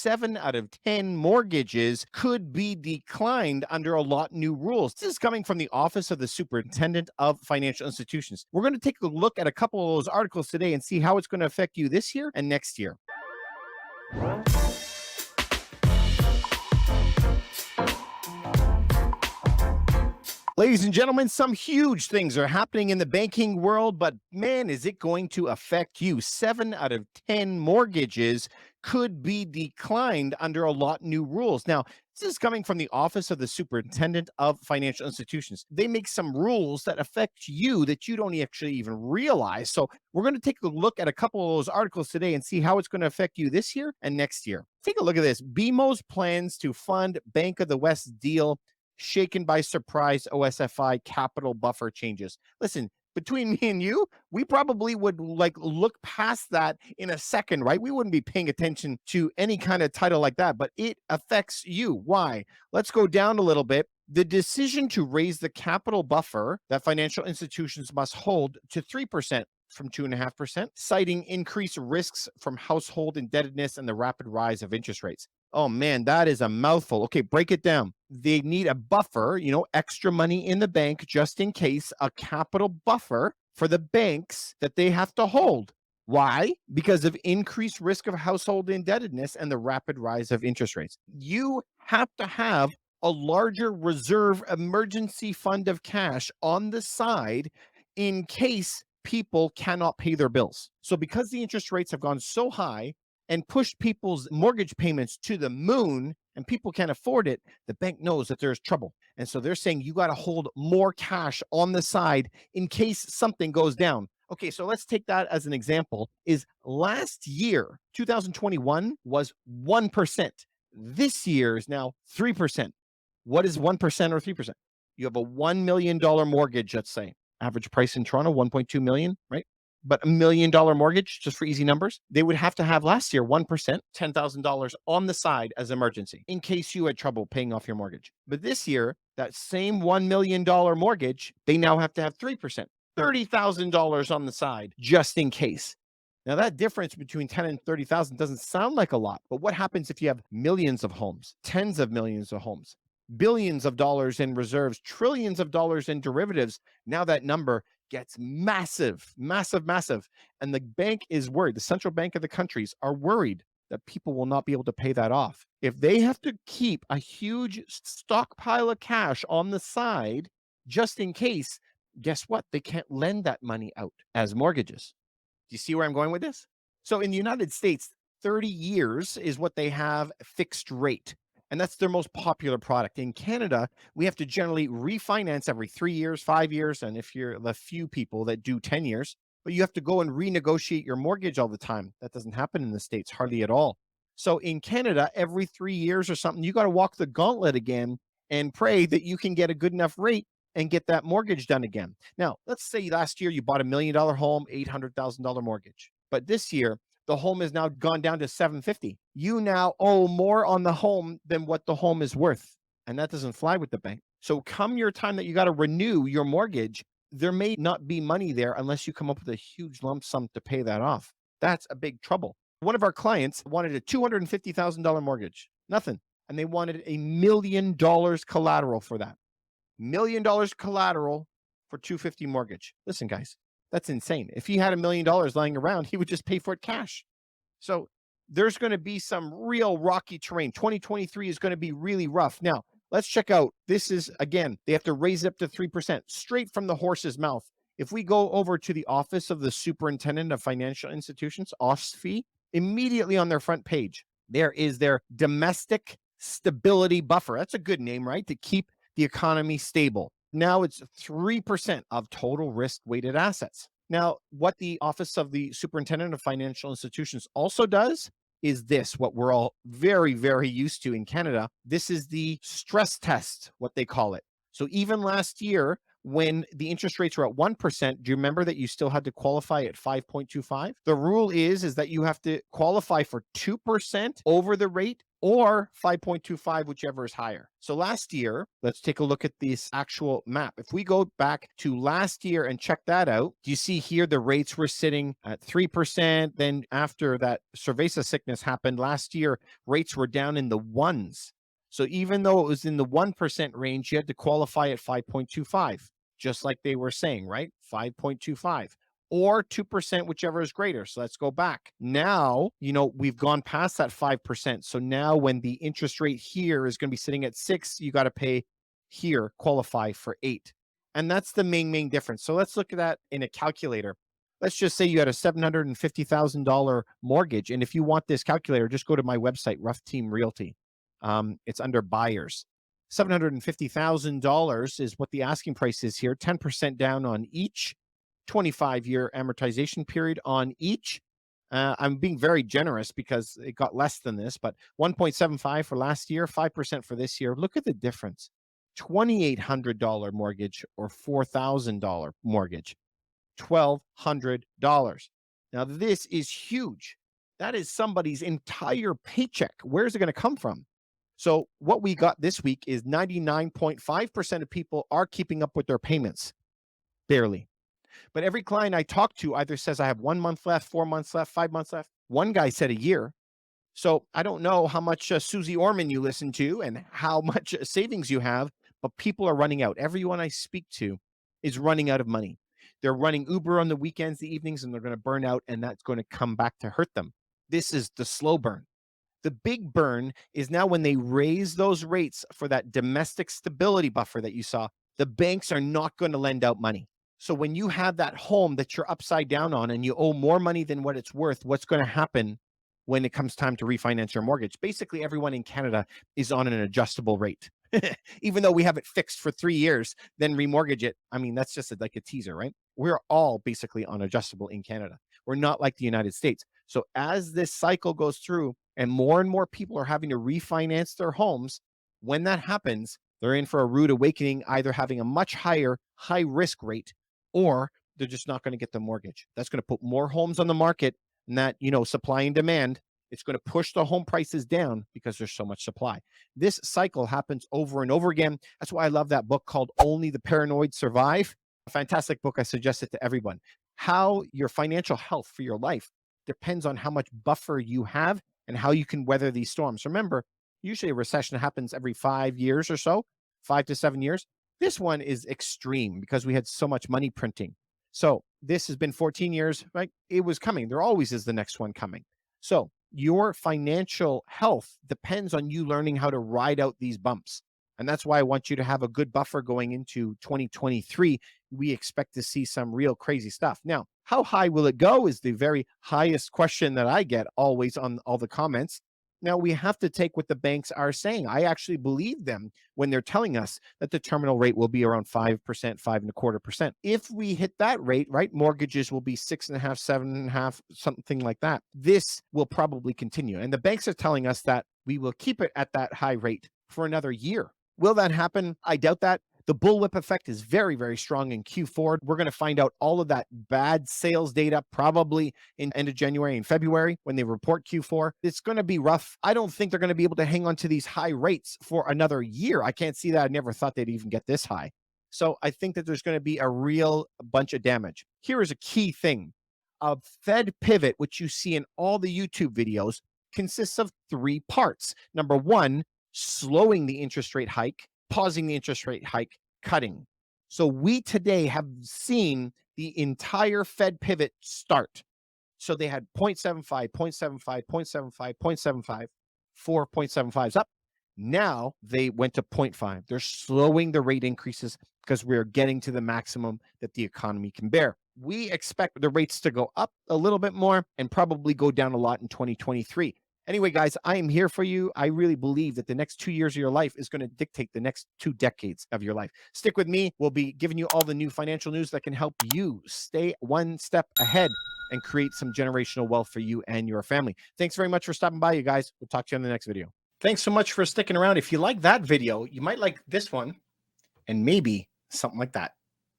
7 out of 10 mortgages could be declined under a lot new rules. This is coming from the Office of the Superintendent of Financial Institutions. We're going to take a look at a couple of those articles today and see how it's going to affect you this year and next year. Ladies and gentlemen, some huge things are happening in the banking world, but man, is it going to affect you. 7 out of 10 mortgages could be declined under a lot new rules. Now, this is coming from the Office of the Superintendent of Financial Institutions. They make some rules that affect you that you don't actually even realize. So, we're going to take a look at a couple of those articles today and see how it's going to affect you this year and next year. Take a look at this. BMO's plans to fund Bank of the West deal shaken by surprise OSFI capital buffer changes. Listen, between me and you, we probably would look past that in a second, right? We wouldn't be paying attention to any kind of title like that, but it affects you. Why? Let's go down a little bit. The decision to raise the capital buffer that financial institutions must hold to 3% from 2.5%, citing increased risks from household indebtedness and the rapid rise of interest rates. Oh man, that is a mouthful. Okay, break it down. They need a buffer, extra money in the bank just in case, a capital buffer for the banks that they have to hold. Why? Because of increased risk of household indebtedness and the rapid rise of interest rates. You have to have a larger reserve emergency fund of cash on the side in case people cannot pay their bills. So because the interest rates have gone so high and pushed people's mortgage payments to the moon and people can't afford it, the bank knows that there's trouble. And so they're saying you got to hold more cash on the side in case something goes down. Okay, so let's take that as an example. Is last year, 2021, was 1%. This year is now 3%. What is 1% or 3%? You have a $1 million mortgage, let's say. Average price in Toronto, 1.2 million, right? But $1 million mortgage, just for easy numbers, they would have to have last year 1%, $10,000 on the side as emergency in case you had trouble paying off your mortgage. But this year, that same $1 million mortgage, they now have to have 3%, $30,000 on the side just in case. Now that difference between 10 and 30,000 doesn't sound like a lot, but what happens if you have millions of homes, tens of millions of homes, billions of dollars in reserves, trillions of dollars in derivatives? Now that number gets massive, massive, massive. And the bank is worried. The central bank of the countries are worried that people will not be able to pay that off. If they have to keep a huge stockpile of cash on the side, just in case, guess what? They can't lend that money out as mortgages. Do you see where I'm going with this? So in the United States, 30 years is what they have fixed rate. And that's their most popular product. In Canada, we have to generally refinance every 3 years, 5 years, and if you're the few people that do 10 years, but you have to go and renegotiate your mortgage all the time. That doesn't happen in the States hardly at all. So in Canada, every 3 years or something, you got to walk the gauntlet again and pray that you can get a good enough rate and get that mortgage done again. Now, let's say last year you bought $1 million home, $800,000 mortgage. But this year, the home has now gone down to 750. You now owe more on the home than what the home is worth. And that doesn't fly with the bank. So come your time that you got to renew your mortgage, there may not be money there unless you come up with a huge lump sum to pay that off. That's a big trouble. One of our clients wanted a $250,000 mortgage, nothing. And they wanted $1 million collateral for that. $1 million collateral for $250 mortgage. Listen, guys, that's insane. If he had $1 million lying around, he would just pay for it cash. So there's going to be some real rocky terrain. 2023 is going to be really rough. Now, let's check out. This is, again, they have to raise it up to 3%, straight from the horse's mouth. If we go over to the Office of the Superintendent of Financial Institutions, OSFI, immediately on their front page, there is their domestic stability buffer. That's a good name, right? To keep the economy stable. Now it's 3% of total risk-weighted assets. Now, what the Office of the Superintendent of Financial Institutions also does is this, what we're all very, very used to in Canada. This is the stress test, what they call it. So even last year, when the interest rates were at 1%, do you remember that you still had to qualify at 5.25? The rule is that you have to qualify for 2% over the rate or 5.25, whichever is higher. So last year, let's take a look at this actual map. If we go back to last year and check that out, do you see here the rates were sitting at 3%? Then after that cerveza sickness happened last year, rates were down in the ones. So even though it was in the 1% range, you had to qualify at 5.25, just like they were saying, right? 5.25 or 2%, whichever is greater. So let's go back. Now, we've gone past that 5%. So now when the interest rate here is going to be sitting at 6, you got to pay here, qualify for 8. And that's the main difference. So let's look at that in a calculator. Let's just say you had a $750,000 mortgage. And if you want this calculator, just go to my website, Ruff Team Realty. It's under buyers. $750,000 is what the asking price is here, 10% down on each, 25-year amortization period on each. I'm being very generous because it got less than this, but 1.75 for last year, 5% for this year. Look at the difference. $2,800 mortgage or $4,000 mortgage, $1,200. Now, this is huge. That is somebody's entire paycheck. Where's it going to come from? So what we got this week is 99.5% of people are keeping up with their payments. Barely. But every client I talk to either says, I have 1 month left, 4 months left, 5 months left. One guy said a year. So I don't know how much Susie Orman you listen to and how much savings you have, but people are running out. Everyone I speak to is running out of money. They're running Uber on the weekends, the evenings, and they're going to burn out, and that's going to come back to hurt them. This is the slow burn. The big burn is now when they raise those rates for that domestic stability buffer that you saw, the banks are not going to lend out money. So when you have that home that you're upside down on and you owe more money than what it's worth, what's going to happen when it comes time to refinance your mortgage? Basically, everyone in Canada is on an adjustable rate. Even though we have it fixed for 3 years, then remortgage it. I mean, that's just like a teaser, right? We're all basically on adjustable in Canada. We're not like the United States. So as this cycle goes through and more people are having to refinance their homes, when that happens, they're in for a rude awakening, either having a much higher high risk rate or they're just not going to get the mortgage. That's going to put more homes on the market, and that, supply and demand, it's going to push the home prices down because there's so much supply. This cycle happens over and over again. That's why I love that book called Only the Paranoid Survive. A fantastic book. I suggest it to everyone. How your financial health for your life depends on how much buffer you have and how you can weather these storms. Remember, usually a recession happens every 5 years or so, 5 to 7 years. This one is extreme because we had so much money printing. So this has been 14 years, right? It was coming. There always is the next one coming. So your financial health depends on you learning how to ride out these bumps. And that's why I want you to have a good buffer going into 2023. We expect to see some real crazy stuff. Now, how high will it go is the very highest question that I get always on all the comments. Now, we have to take what the banks are saying. I actually believe them when they're telling us that the terminal rate will be around 5%, 5.25%. If we hit that rate, right, mortgages will be 6.5%, 7.5%, something like that. This will probably continue. And the banks are telling us that we will keep it at that high rate for another year. Will that happen? I doubt that. The bullwhip effect is very, very strong in Q4. We're going to find out all of that bad sales data probably in end of January and February when they report Q4. It's going to be rough. I don't think they're going to be able to hang on to these high rates for another year. I can't see that. I never thought they'd even get this high. So I think that there's going to be a real bunch of damage. Here is a key thing. A Fed pivot, which you see in all the YouTube videos, consists of 3 parts. Number 1, slowing the interest rate hike, pausing the interest rate hike, cutting. So we today have seen the entire Fed pivot start. So they had 0.75, 0.75, 0.75, 0.75, 4.75s up. Now they went to 0.5. They're slowing the rate increases because we're getting to the maximum that the economy can bear. We expect the rates to go up a little bit more and probably go down a lot in 2023. Anyway, guys, I am here for you. I really believe that the next 2 years of your life is going to dictate the next 2 decades of your life. Stick with me. We'll be giving you all the new financial news that can help you stay one step ahead and create some generational wealth for you and your family. Thanks very much for stopping by, you guys. We'll talk to you on the next video. Thanks so much for sticking around. If you like that video, you might like this one and maybe something like that.